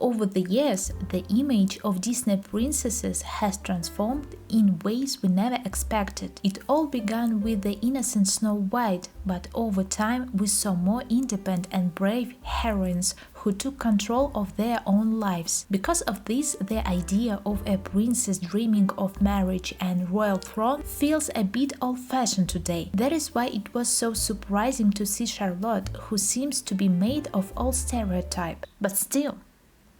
Over the years, the image of Disney princesses has transformed in ways we never expected. It all began with the innocent Snow White, but over time we saw more independent and brave heroines who took control of their own lives. Because of this, the idea of a princess dreaming of marriage and royal throne feels a bit old-fashioned today. That is why it was so surprising to see Charlotte, who seems to be made of all stereotype. But still,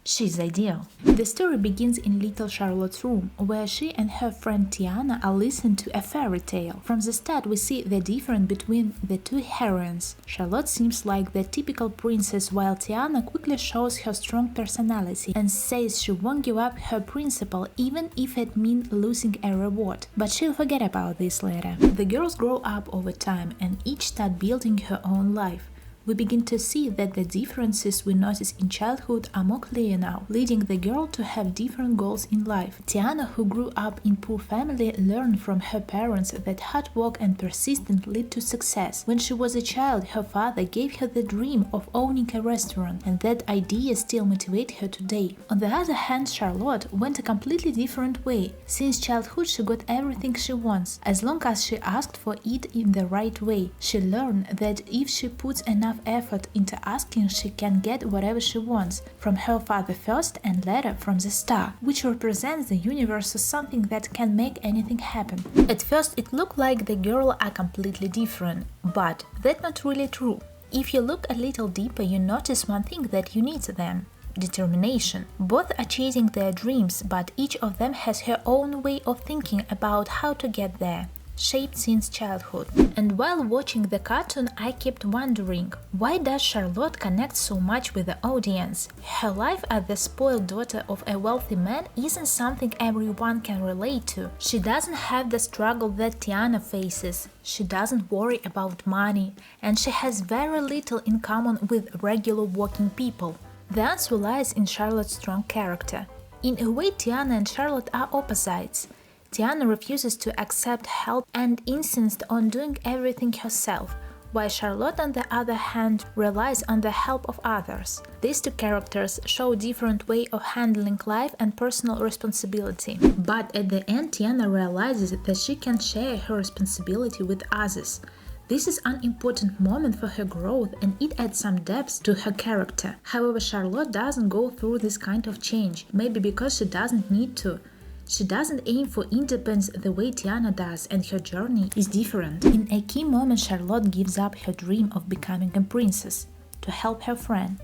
she's ideal. The story begins in little Charlotte's room, where she and her friend Tiana are listening to a fairy tale. From the start we see the difference between the two heroines. Charlotte seems like the typical princess, while Tiana quickly shows her strong personality and says she won't give up her principle even if it means losing a reward. But she'll forget about this later. The girls grow up over time and each start building her own life. We begin to see that the differences we notice in childhood are more clear now, leading the girl to have different goals in life. Tiana, who grew up in poor family, learned from her parents that hard work and persistence lead to success. When she was a child, her father gave her the dream of owning a restaurant, and that idea still motivates her today. On the other hand, Charlotte went a completely different way. Since childhood she got everything she wants, as long as she asked for it in the right way. She learned that if she puts enough effort into asking, she can get whatever she wants, from her father first and later from the star, which represents the universe as something that can make anything happen. At first it looked like the girls are completely different, but that's not really true. If you look a little deeper, you notice one thing that unites them: determination. Both are chasing their dreams, but each of them has her own way of thinking about how to get there, shaped since childhood. And while watching the cartoon, I kept wondering, why does Charlotte connect so much with the audience? Her life as the spoiled daughter of a wealthy man isn't something everyone can relate to. She doesn't have the struggle that Tiana faces. She doesn't worry about money, and she has very little in common with regular working people. The answer lies in Charlotte's strong character. In a way, Tiana and Charlotte are opposites. Tiana refuses to accept help and insists on doing everything herself, while Charlotte, on the other hand, relies on the help of others. These two characters show different ways of handling life and personal responsibility. But at the end, Tiana realizes that she can share her responsibility with others. This is an important moment for her growth, and it adds some depth to her character. However, Charlotte doesn't go through this kind of change, maybe because she doesn't need to. She doesn't aim for independence the way Tiana does, and her journey is different. In a key moment, Charlotte gives up her dream of becoming a princess to help her friend.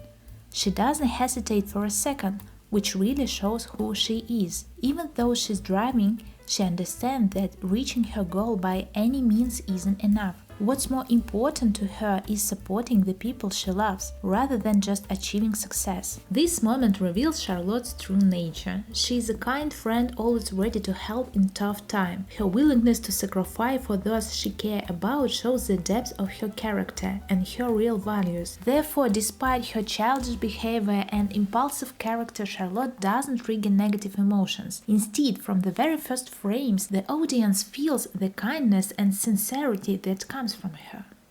She doesn't hesitate for a second, which really shows who she is. Even though she's driving, she understands that reaching her goal by any means isn't enough. What's more important to her is supporting the people she loves, rather than just achieving success. This moment reveals Charlotte's true nature. She is a kind friend, always ready to help in tough time. Her willingness to sacrifice for those she cares about shows the depth of her character and her real values. Therefore, despite her childish behavior and impulsive character, Charlotte doesn't trigger negative emotions. Instead, from the very first frames, the audience feels the kindness and sincerity that comes from her.